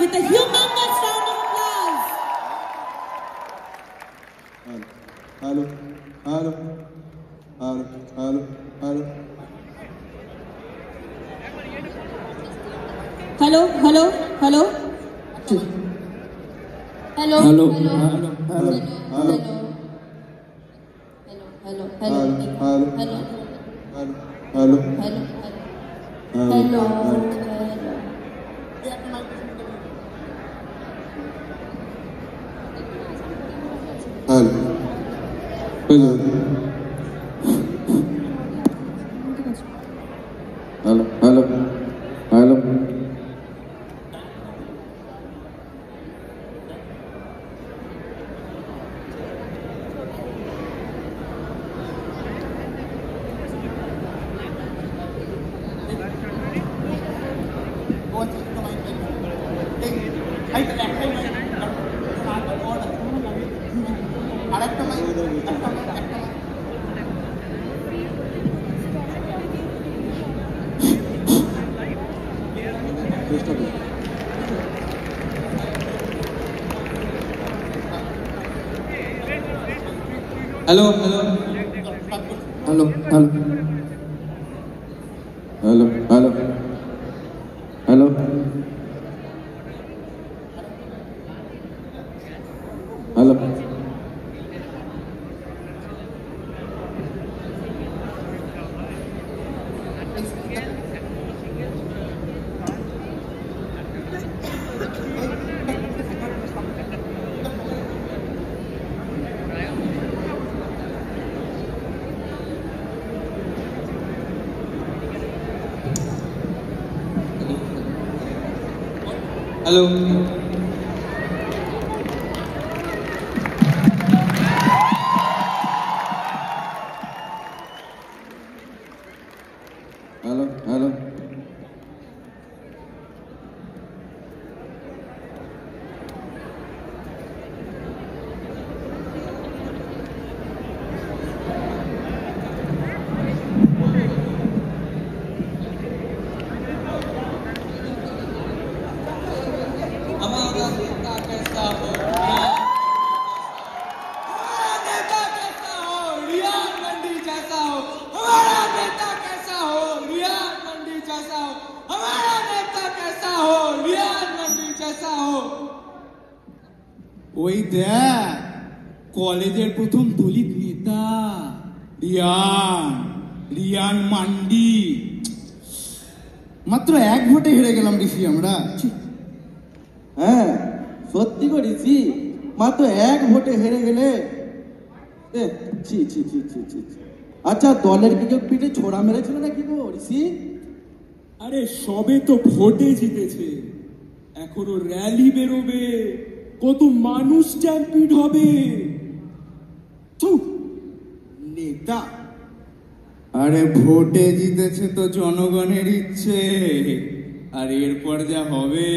with a humongous round of applause. Hello, hello, hello, hello, hello. Hello, hello, hello. Hello, hello, hello, hello, hello, hello, hello, hello, hello, hello, hello, hello, hello. Hello, hello, hello, hello, hello, hello, hello. Hello. Hello. Hello, hello. हमारा नेता कैसा हो रियान मंडी जैसा हो हमारा नेता कैसा हो रियान मंडी जैसा हो हमारा नेता कैसा हो रियान मंडी जैसा हो ওই দেখ কলেজের প্রথম দলিত নেতা রিয়ান মান্ডি মাত্র এক ভোটে হেরে গেলাম ঋষি আমরা হ্যাঁ সত্যি গো ঋষি মাত্র এক ভোটে হেরে গেলে ছি ছি ছি ছি ছি আচ্ছা দলের কি কেউ পিঠে ছোড়া মেরেছিল নাকি গো ঋষি আরে সবে তো ভোটে জিতেছে এখনো র্যালি বেরোবে কত মানুষ স্ট্যাম্পিড হবে নেতা আরে ভোটে জিতেছে তো জনগণের ইচ্ছে আর এরপর যা হবে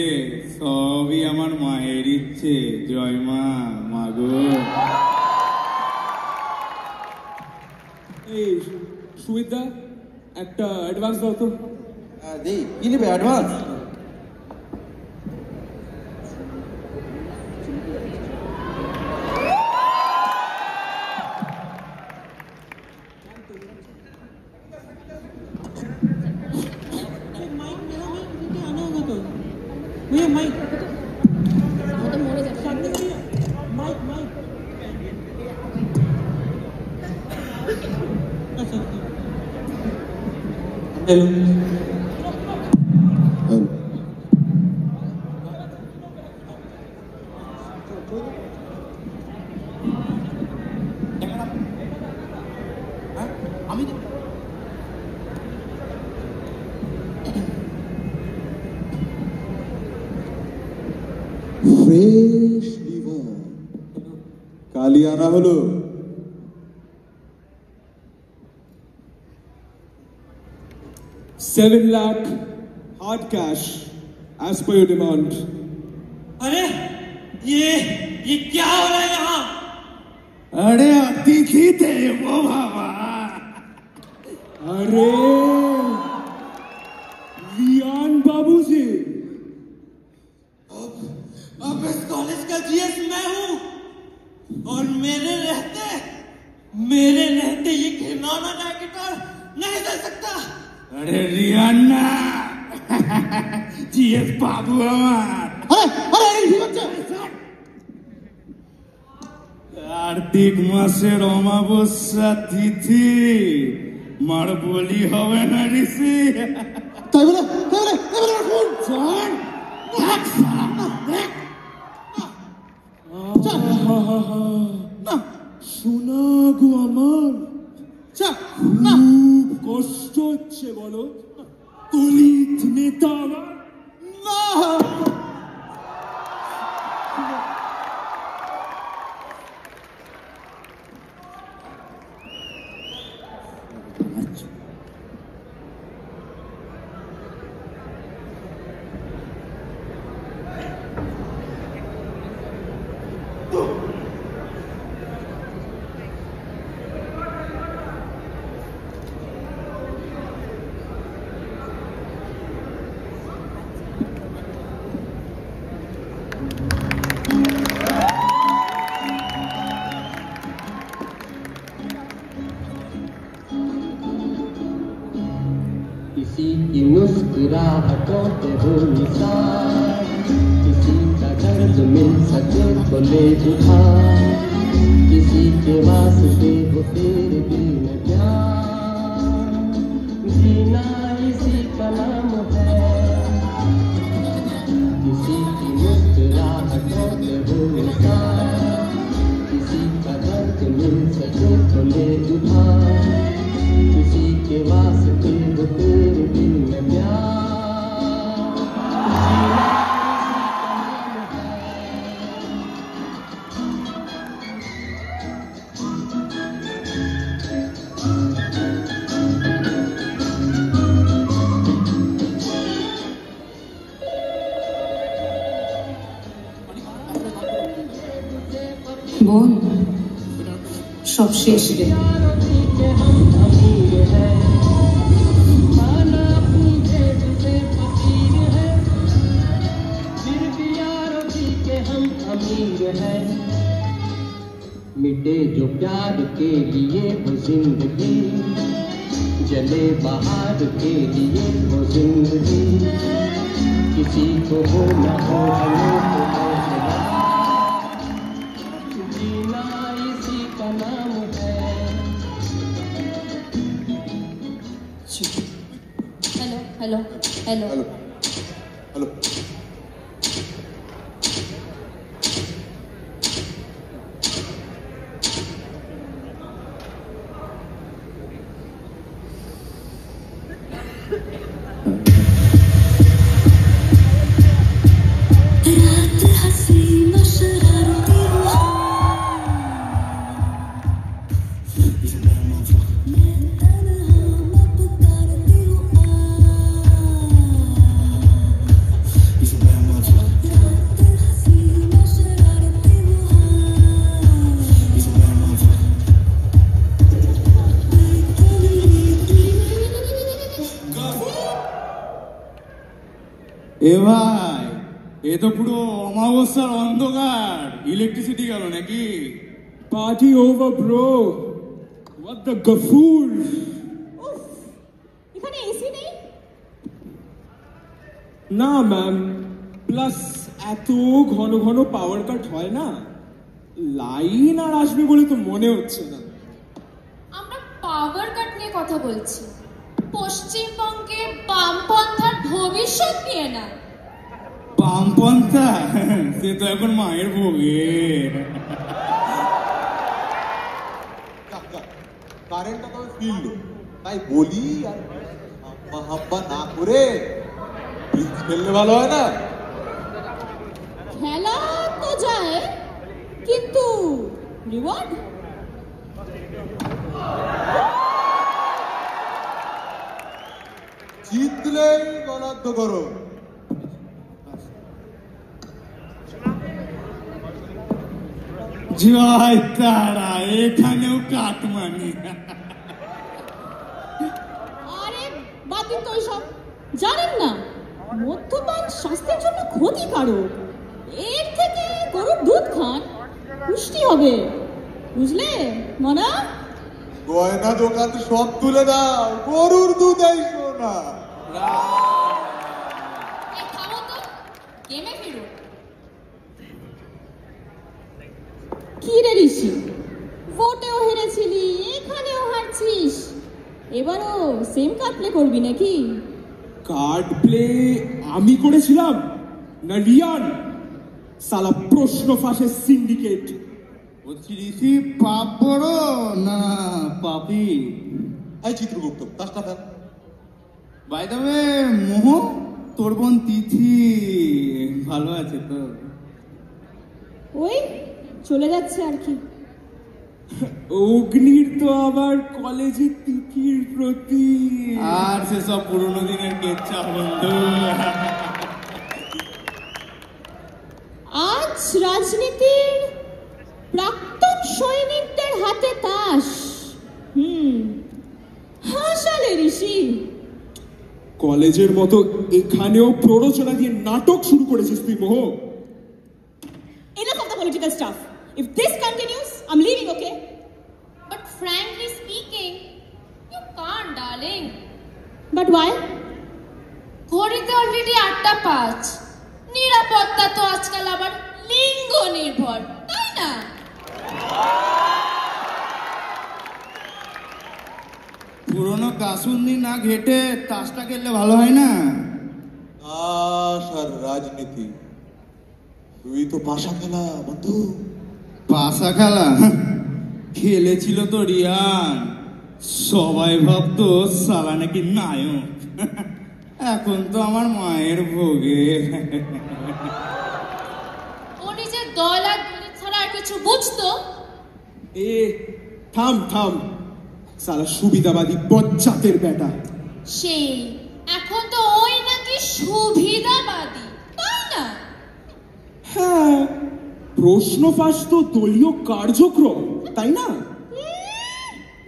সবই আমার মায়ের ইচ্ছে জয় মা মাগো এই সুবিধা একটা অ্যাডভান্স দাও তো দেই কি নেবে অ্যাডভান্স हेलो ফ্রেশ লিভার কালি আনা হলো $7 lakh hard cash as per your demand. अरे ये क्या हो रहा है यहाँ? अरे अतिथि देवो भव अरे रियान बाबू जी अब আরে রিয়ান্না জিএস বাবু আমার কার্তিক মাসের অমাবস্যা তিথি মার বলি হবে না ঋষি তাই বলে রাখুন শোনা গো আমার খুব কষ্ট হচ্ছে বলো দলিত নেতা আমার না किसी की मुस्कुराहटों पे हो निसार किसी का दर्द मिल सके तो ले उधार किसी के वास्ते हो तेरे दिल में प्यार जीना इसी का नाम है किसी की मुस्कुराहटों पे हो निसार किसी का दर्द मिल सके तो ले उधार किसी के वास्ते हो तेरे दिल में प्यार বোন সব শেষ রে मिटे जो प्यार के लिए वो जिंदगी जले बहार के लिए वो जिंदगी किसी को हो न हो हमें तो हौसला जीना इसी का नाम है हेलो हेलो हेलो हेलो এ ভাই এ তো পুরো অমাবস্যার অন্ধকার ইলেকট্রিসিটি গেল নাকি party over bro what the Gafur এখানে এসি নেই না ম্যাম প্লাস এত ঘন ঘন পাওয়ার কাট হয় না লাইন আর আসবে বলে তো মনে হচ্ছে না আমরা পাওয়ার কাট নিয়ে কথা বলছি পশ্চিমবঙ্গে বামপন্থার ভবিষ্যৎ নিয়ে না বামপন্থা সে তো এখন মায়ের ভোগে কারেন্টটা তবে ফিরলো তাই বলি আর হাব্বা হাব্বা না করে ব্রিজ খেললে ভালো হয় না খেলা তো যায় কিন্তু রিওয়ার্ড জিতলেই গণাধ্য করো জয় তারা এখানেও কাটমানি আরে বাদ দিন তো সব জানেন না মদ্যপান স্বাস্থ্যের জন্য ক্ষতিকারক এর থেকে গরুর দুধ খান পুষ্টি হবে বুঝলে মনা গয়না দোকান সব তুলে দাও গরুর দুধ এই শোন না। এই থামো তো, গেমে ফিরো। কি রে ঋষি, ভোটেও হেরেছিলি, এখানেও হারছিস, এবারও সেম কার্ড প্লে করবি নাকি? কার্ড প্লে আমি করেছিলাম না রিয়ান? সালা প্রশ্ন ফাঁসের সিন্ডিকেট। বলছি ঋষি পাপ বড় না পাপি? এই চিত্রগুপ্ত তাসটা ফেল। বাই দ্য ওয়ে মোহ, তোর বোন তিথি ভালো আছে তো? ওই চলে যাচ্ছে আর কি। অগ্নির তো আবার কলেজে তিথির প্রতি। আর সেসব পুরোনো দিনের কেচ্ছা বন্ধু। আজ রাজনীতির প্রাক্তন সৈনিকদের হাতে তাস। হাসালে ঋষি। কলেজের মতো এখানেও প্ররোচনা দিয়ে নাটক শুরু করেছিস তুই মোহ। Enough of the political stuff. If this continues, I'm leaving, okay? But frankly speaking, you can't, darling. But why? ঘড়িতে অলরেডি 8:05। নিরাপত্তা তো আজকাল আবার লিঙ্গ নির্ভর, তাই না? পুরোনো কাসুন্দি না ঘেটে তাসটা খেললে ভালো হয় না? তাস আর রাজনীতি, তুই তো পাশা খেলা বন্ধু। পাশা খেলা খেলেছিল তো রিয়ান, সবাই ভাবতো সালা নাকি নায়ক। এখন তো আমার মায়ের ভোগে। ও নিজের দল আর দলি ছাড়া আর কিছু বুঝতো? এ থাম থাম, সালা সুবিধাবাদী বজ্জাতের বেটা। সেই এখন তো ওই নাকি সুবিধাবাদী, তাই না? হ্যাঁ, প্রশ্ন ফাঁস তো দলীয় কার্যক্রম, তাই না?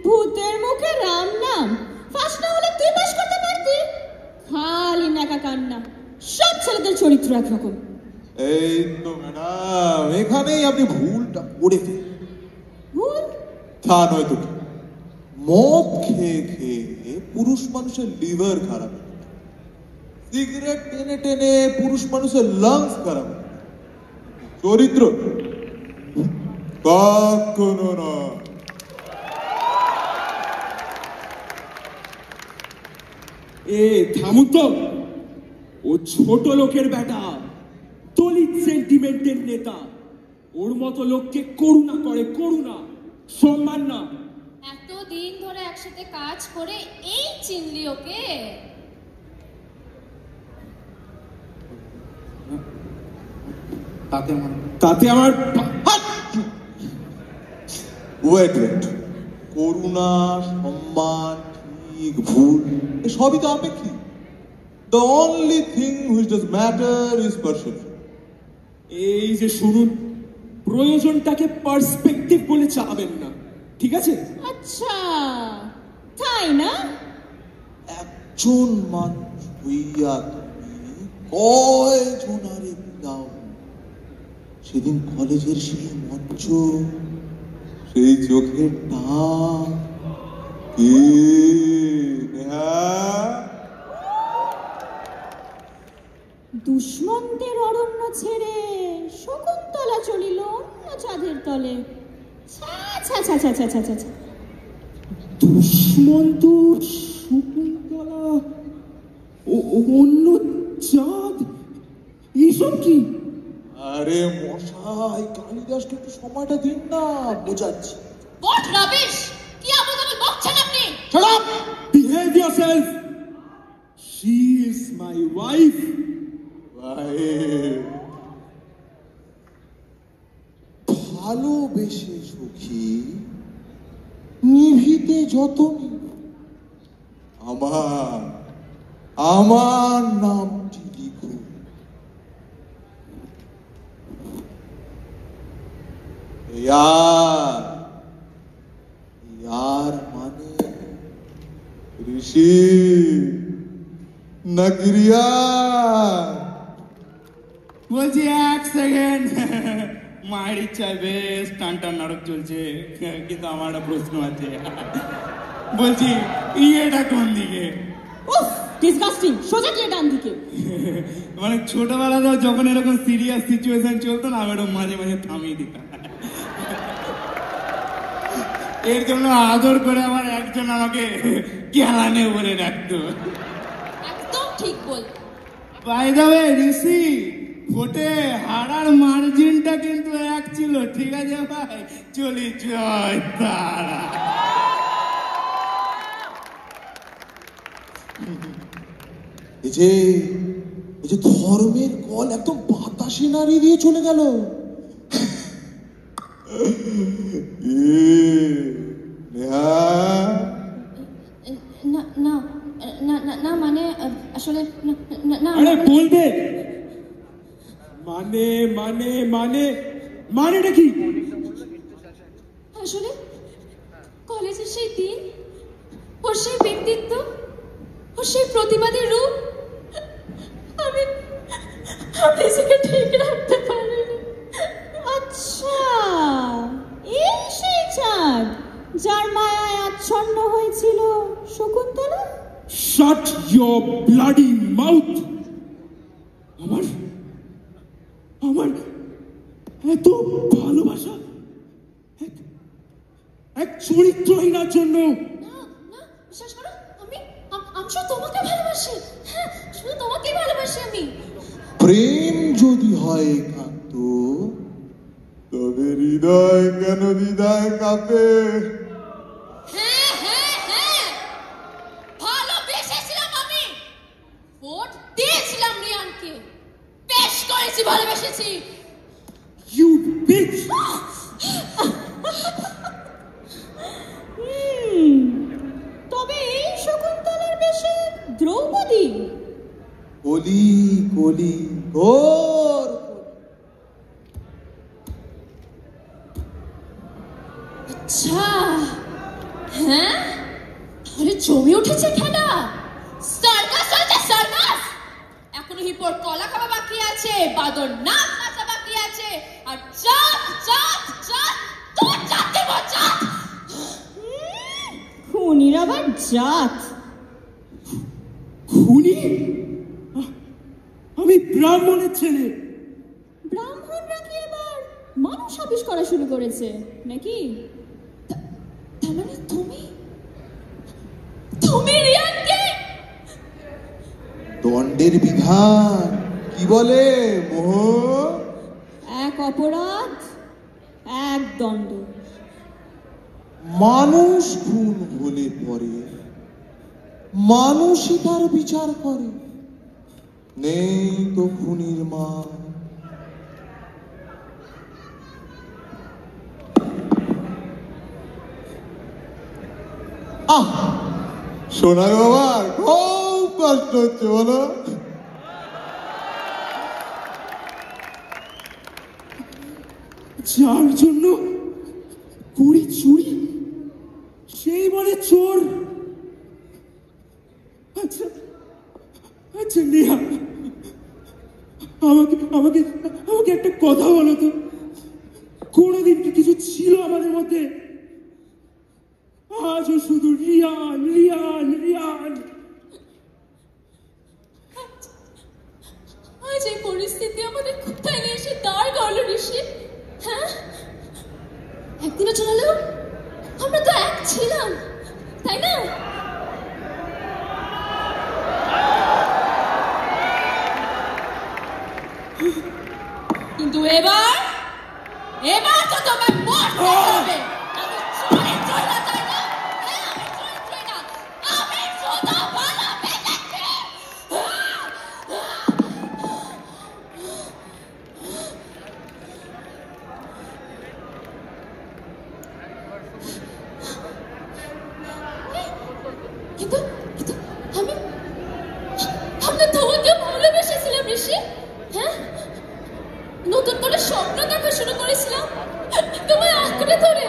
ভূতের মুখে রাম নাম। ফাঁস না হলে তুই পাস করতে পারতি। খালি নাকা কান্না। সব ছেলেদের চরিত্র একরকম। এই তো ম্যাডাম, এখানেই আপনি ভুলটা করে ফেলেন। ভুল? তা নয় তো কি, মদ খেয়ে খেয়ে পুরুষ মানুষের লিভার খারাপ, সিগারেট টেনে টেনে পুরুষ মানুষের লাংস খারাপ, চরিত্র কখনো না। এ থামু তো, ও ছোট লোকের বেটা, দলিত সেন্টিমেন্টের নেতা। ওর মতো লোককে করুণা করে, করুণা, সম্মান না। এতদিন ধরে একসাথে কাজ করে এই চিনলি ওকে? তাতে আমার ওয়েট ওয়েট, করুণা, সম্মান, ঠিক ভুল সবই তো আপেক্ষিক। The only thing which does matter is perception. এই যে শুনুন, প্রয়োজনটাকে পার্সপেক্টিভ বলে চালাবেন না, ঠিক আছে? আচ্ছা, তাই না? একজন মানুষ হইয়া তুমি কয় জনারে দাও। সেদিন কলেজের সেই মঞ্চ, সেই চোখের টান, কে দুশ্মনদের অরণ্য ছেড়ে শকুন্তলা চলিল অন্য চাঁদের তলে। ছা ছা ছা ছা ছা ছা ছা ছা। দুশ্মন তো শকুন্তলা, অন্য চাঁদ, এইসব কি? আরে মশাই, কালিদাসকে একটু সময়টা দিন না, বোঝাচ্ছি। What rubbish! কি আবল-তাবল বকছেন আপনি? Shut up! Behave yourself. She is my wife. ভালোবেসে সখী, নিভিতে যতনি আমার আমার নামটি লিখো। ইয়ার মানে ঋষি নাকি রিয়া? বলছি এক সেকেন্ড, মায়ের ইচ্ছায় বেশ টান টান নাটক চলছে, কিন্তু আমার একটা প্রশ্ন আছে। বলছি ইয়েটা কোন দিকে? উফ, ডিসগাস্টিং। সোজা গিয়ে ডান দিকে। মানে ছোটবেলাতেও যখন এরকম সিরিয়াস সিচুয়েশন চলতো না, আমি এরকম মাঝে মাঝে থামিয়ে দিতাম। এর জন্য আদর করে আমার একজন আমাকে কেলানে বলে ডাকতো। একদম ঠিক বল। বাই দ্য ওয়ে ঋষি, ভোটে হারার মার্জিনটা কিন্তু এক ছিল, ঠিক আছে ভাই? চলি জয় তারা। এই যে ধর্মের কল একদম বাতাসে নাড়িয়ে দিয়ে চলে গেল। না না না না না মানে আসলে না আরে বলবে মানে মানে মানে মানেটা কি? আসলে কলেজের সেই দিন, ওর সেই ব্যক্তিত্ব, ওর সেই প্রতিবাদী রূপ আমি সেটা ঠিক রাখতে পারিনি। আচ্ছা, এই সেই চাঁদ যার মায়ায় আচ্ছন্ন হয়েছিল Shakuntala? Shut your bloody mouth! আমার এত ভালোবাসা এক চরিত্রহীনার জন্য? না না, বিশ্বাস করো, আমি শুধু তোমাকে ভালোবাসি। হ্যাঁ, শুধু তোমাকেই ভালোবাসি আমি। প্রেম যদি হয় একান্ত, তবে হৃদয় কেন হৃদয় কাঁপে? হ্যাঁ হ্যাঁ হ্যাঁ, ভালোবেসেছিলাম আমি, ভোট দিয়েছিলাম রিয়ানকে, বেশ করেছি, ভালোবেসেছি। You bitch! তবে এই শকুন্তলার বেশে দ্রৌপদী? কলি কলি ঘোর। আচ্ছা, হ্যাঁ, তাহলে জমে উঠেছে খেলা। সার্কাস চলছে, সার্কাস। এখনো হিপোর কলা খাওয়া বাকি আছে, বাদর নাচ নাচা বাকি আছে, আর চাঁদ চাঁদ চাঁদ তোর জাতি বচাত। খুনির আবার জাত? খুনি? আমি ব্রাহ্মণের ছেলে। ব্রাহ্মণরা কি এবার মানুষ আবিষ করা শুরু করেছে নাকি? তার মানে তুমি রিয়ানকে? দণ্ডের বিধান কি বলে মোহ? এক অপরাধ এক দণ্ড। মানুষ খুন হলে পরে মানুষই তার বিচার করে, নেই তো খুনির মান। সোনার বাবার খুব কষ্ট হচ্ছে বলো? যার জন্য করি চুরি সেই বলে চোর? আচ্ছা আচ্ছা নেহা, আমাকে একটা কথা বলো তো, কোনোদিন কি কিছু ছিল আমাদের মধ্যে? আজও শুধু রিয়ান রিয়ান রিয়ান। আজ এই পরিস্থিতি আমাদের কোথায় নিয়ে এসে দাঁড় করালো ঋষি? হ্যাঁ, একদিনও চলালো, আমরা তো এক ছিলাম, তাই না? কিন্তু এবার তো তোমায় মরতে হবে। আমি চরিত্রই না, তাই না? হ্যাঁ, আমি চরিত্রই না, আমি শুধু ভালোবেসেছি। কিন্তু আমি তোমাকে ভালোবেসেছিলাম ঋষি। হ্যাঁ, নতুন করে স্বপ্ন দেখা শুরু করেছিলাম তোমায় আঁকড়ে ধরে।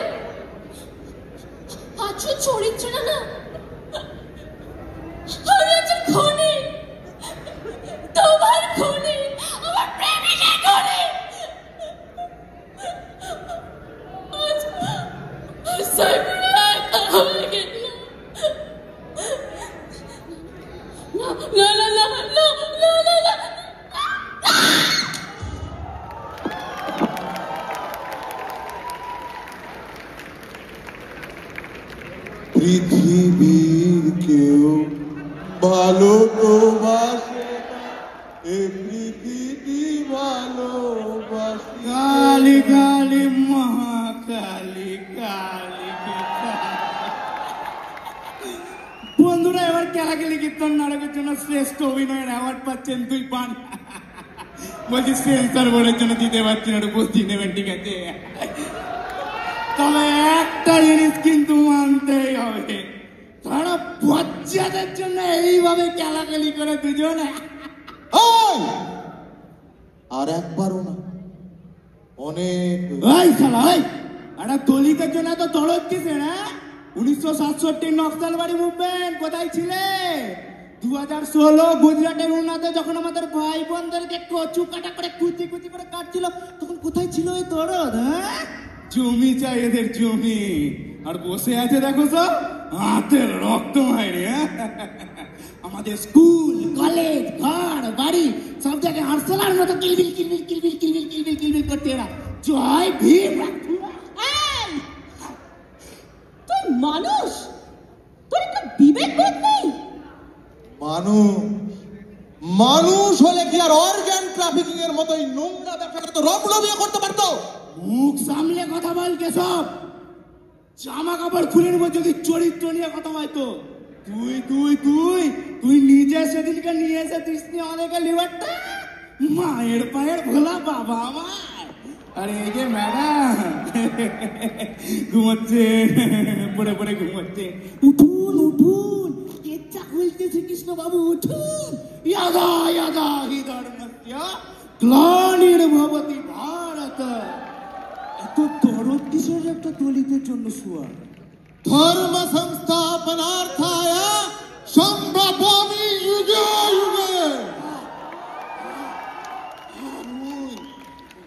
আজও চরিত্র না, আমি একজন খুনি, তোমার খুনি, আমার প্রেমিকের খুনি। আজ সাইফুল্লাহ একা হয়ে গেল। না না না না না না না পৃথিবীর কেউ ভালো তো বাসে না, এ পৃথিবী ভালোবাসে। কালী কালী মহাকালী কালী। বন্ধুরা, এবার কেলাকেলি কীর্তন নাটকের জন্য শ্রেষ্ঠ অভিনয়ের অ্যাওয়ার্ড পাচ্ছেন 2 পান। বলছি সেন্সর বোর্ডের জন্য দিতে পারছি না, একটু বলছি নেবেন, ঠিক আছে? তবে একটা জিনিস কিন্তু মানতেই হবে, তারা বাচ্চাদের জন্য এইভাবে কেলাকেলি করে দুজনে। আর একবারও না, অনেক। ওই শালা, ওই একটা দলিতের জন্য তো দৌড়চ্ছিস না? 1967 নকশালবাড়ি মুভমেন্ট কোথায় ছিলে? 2016 গুজরাটের উন্নতে যখন আমাদের ভাই বোনদেরকে কচু কাটা করে কুচি কুচি করে কাটছিল, তখন কোথায় ছিল ওই দরদ? হ্যাঁ, জমি চাই এদের, জমি। আর বসে আছে দেখো সব হাতের রক্ত মাইরে। আমাদের স্কুল, কলেজ, ঘর, বাড়ি সব জায়গায় আরসালার মতো কিলবিল কিলবিল কিলবিল কিলবিল কিলবিল কিলবিল করতে এরা। জয় ভীম। এই, তুই মানুষ? তোর একটা বিবেক বোধ নেই? মানুষ হলে কি আর অর্গান ট্রাফিকিং এর মতো এই নোংরা ব্যবসাটা তো রমরমিয়ে করতে পারতো? মুখ সামলে কথা বল কেশব। জামা কাপড় খুলে নেবো যদি চরিত্র নিয়ে কথা হয় তো। তুই তুই তুই তুই নিজে সেদিনকে নিয়ে এসে দিসনি আমাদেরকে লিভারটা, মায়ের পায়ের ভোলা বাবা আমার। আরে এই যে ম্যাডাম ঘুমাচ্ছে, পড়ে পড়ে ঘুমাচ্ছে। উঠুন উঠুন, কেচ্চা খুলতে শ্রীকৃষ্ণ বাবু, উঠুন। ইয়াদা ইয়াদা হি ধর্মস্য গ্লানির্ভবতি ভারত। এত দরদ কিসের একটা দলিতের জন্য শুয়া? ধর্ম সংস্থাপনার্থায় সম্ভবামি যুগে যুগে।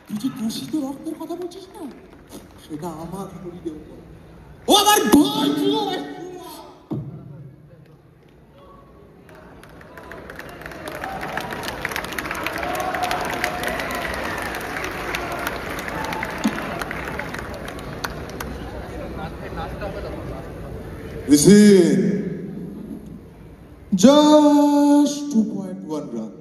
তুই যে দূষিত রক্তের কথা বলছিস না, সেটা আমার শরীরে, ও আমার ভাই ছিল। Listen, just 2.1 run.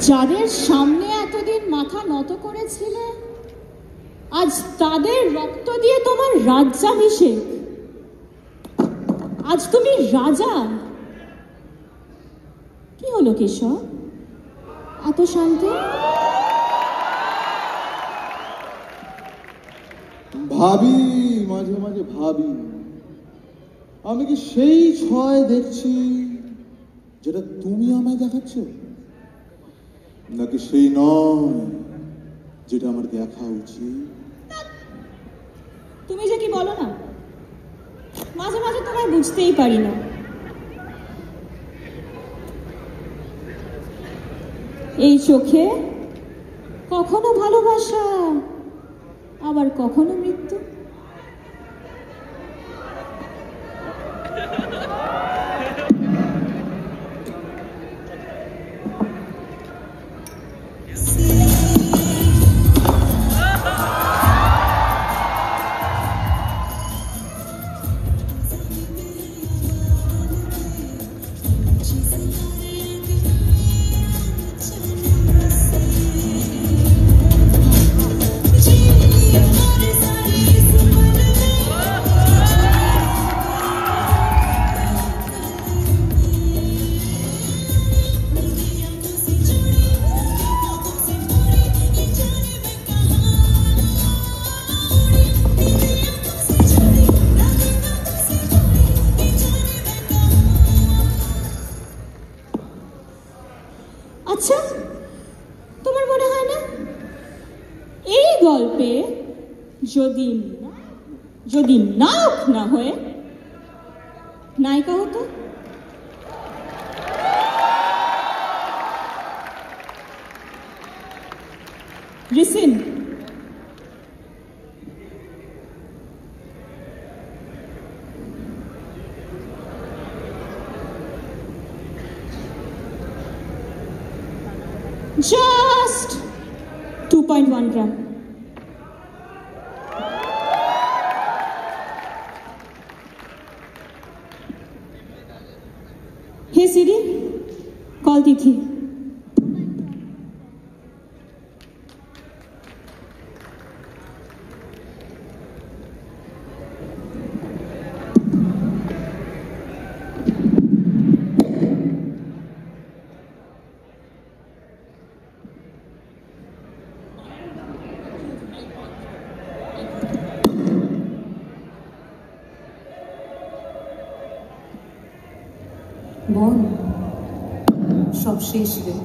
যাদের সামনে এতদিন মাথা নত করেছিলে, আজ তাদের রক্ত দিয়ে তোমার রাজ্যাভিষেক। আজ তুমি রাজা। কি হলো কেশব, এত শান্ত? ভাবি, মাঝে মাঝে ভাবি, আমি কি সেই ছয় দেখছি যেটা তুমি আমায় দেখাচ্ছ, নাকি সেই নয় যেটা আমার দেখা উচিত? তুমি যে কি বলো না, মাঝে মাঝে তোমায় বুঝতেই পারি না। এই চোখে কখনো ভালোবাসা, আবার কখনো মৃত্যু। আচ্ছা, তোমার মনে হয় না এই গল্পে যদি নায়ক না হয়ে নায়িকা হতো? রিসিন, just 2.1 gram. Hey Siri, call Tithi. বল, সব শেষ রে।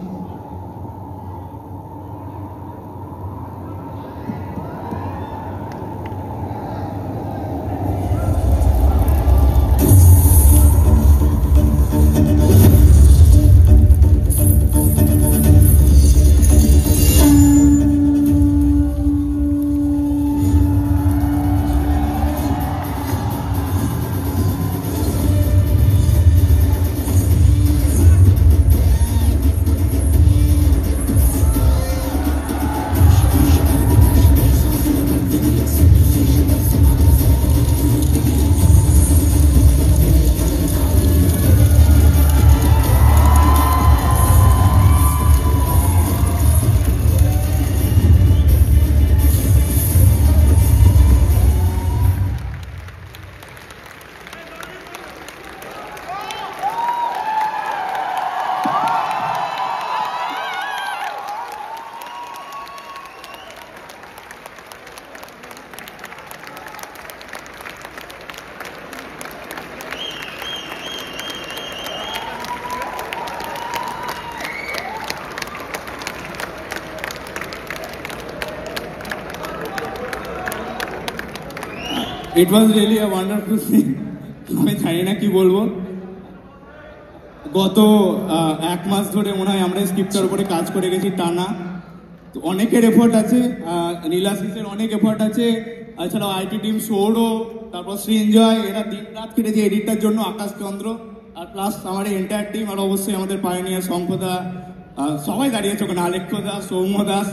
It was really a wonderful thing. আমি জানি না কি বলবো। গত 1 মাস ধরে মনে হয় আমরা স্ক্রিপ্টের উপরে কাজ করে গেছি টানা। তো অনেকের এফোর্ট আছে, নীলাশিসের অনেক এফোর্ট আছে, এছাড়াও আইটি টিম সৌরভ, তারপর সৃঞ্জয়, এরা দিন রাত কেটেছে এডিটটার জন্য, আকাশ চন্দ্র, আর প্লাস আমার এন্টায়ার টিম, আর অবশ্যই আমাদের পায়োনিয়ার শঙ্কদা, সবাই দাঁড়িয়েছে ওখানে, আলেখ্য দাস, সৌম্য দাস,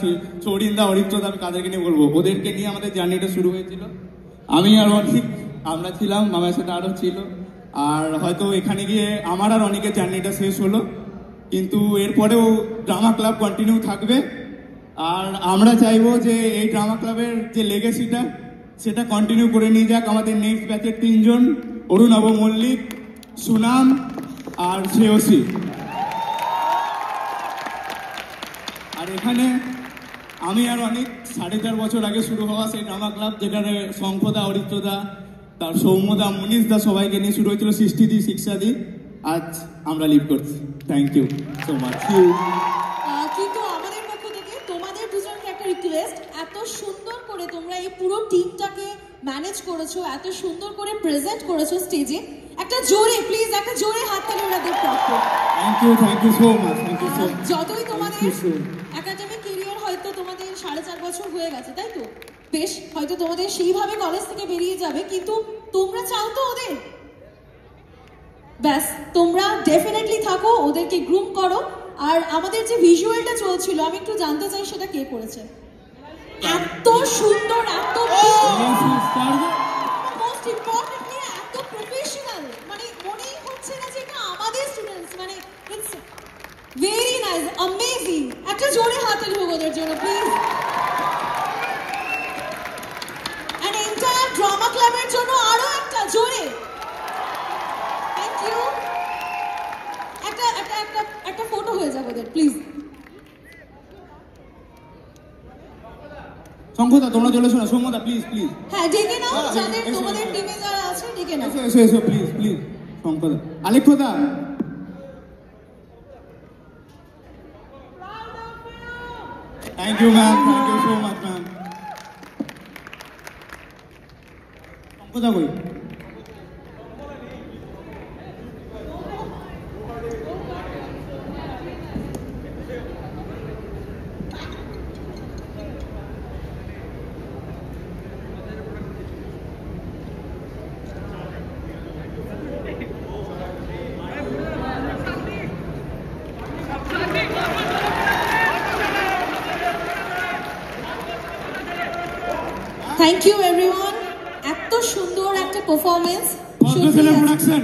সৌরিন দা, অরিত্র দা, আমি কাদেরকে নিয়ে বলবো, ওদেরকে নিয়ে আমাদের জার্নিটা শুরু হয়েছিল। আমি আর অনেক আমরা ছিলাম, মামার সাথে আরও ছিল, আর হয়তো এখানে গিয়ে আমার আর অনেকের জার্নিটা শেষ হলো, কিন্তু এরপরেও ড্রামা ক্লাব কন্টিনিউ থাকবে। আর আমরা চাইবো যে এই ড্রামা ক্লাবের যে লেগেসিটা সেটা কন্টিনিউ করে নিয়ে যাক আমাদের নেক্সট ব্যাচের 3 জন, অরুণাভ মল্লিক, সুনাম আর শ্রেয়সী। আর এখানে আমি আর অনেক 4.5 বছর আগে শুরু হওয়া সেই ড্রামা ক্লাব, যেখানে শঙ্কদা, অরিত্রদা, তার সৌম্যদা, মনীষদা সবাইকে নিয়ে শুরু হয়েছিল, সৃষ্টিদি, শিক্ষাদি, আজ আমরা লিভ করছি। Thank you so much. কিন্তু আমাদের পক্ষ থেকে তোমাদের দুজনকে একটা রিকোয়েস্ট, এত সুন্দর করে তোমরা এই পুরো টিমটাকে ম্যানেজ করেছো, এত সুন্দর করে প্রেজেন্ট করেছো স্টেজে, একটা জোরে প্লিজ, একটা জোরে হাততালি ওনাদের পক্ষে। Thank you so much, thank you so much. যতই তোমাদের একাডেমিক কেরিয়ার হয়তো তোমাদের 4.5 বছর হয়ে গেছে, তাই তো? বেশ, হয়তো তোমাদের সেইভাবে কলেজ থেকে বেরিয়ে যাবে, কিন্তু তোমরা চাও তো ওদের, ব্যাস তোমরা ডেফিনেটলি থাকো, ওদেরকে গ্রুম করো। আর আমাদের যে ভিজুয়ালটা চলছিল, আমি একটু জানতে চাই সেটা কে করেছে? এত সুন্দর, এত মোস্ট ইম্পর্টেন্টলি এত প্রফেশনাল, মানে মনেই হচ্ছে না যে এটা আমাদের স্টুডেন্টস, মানে ইটস ভেরি নাইস, অ্যামেজিং। একটা জোরে হাততালি হোক ওদের জন্য প্লিজ। এন্ড এন্টায়ার ড্রামা ক্লাবের জন্য আরো একটা জোরে থ্যাংক ইউ। একটা ফটো হয়ে যাবে ওদের প্লিজ। শঙ্কদা তোমরা চলে শোনো, সৌম্যদা প্লিজ প্লিজ। হ্যাঁ ডেকে নাও, যাদের তোমাদের টিমে যারা আছে ডেকে নাও। এসো এসো প্লিজ প্লিজ। শঙ্কদা, আলেখ্যদা, thank you ma'am, thank you so much ma'am. শঙ্কদা কই? থ্যাংক ইউ এভরিওয়ান, এত সুন্দর একটা পারফরমেন্স। পদ্মফুলের প্রোডাকশন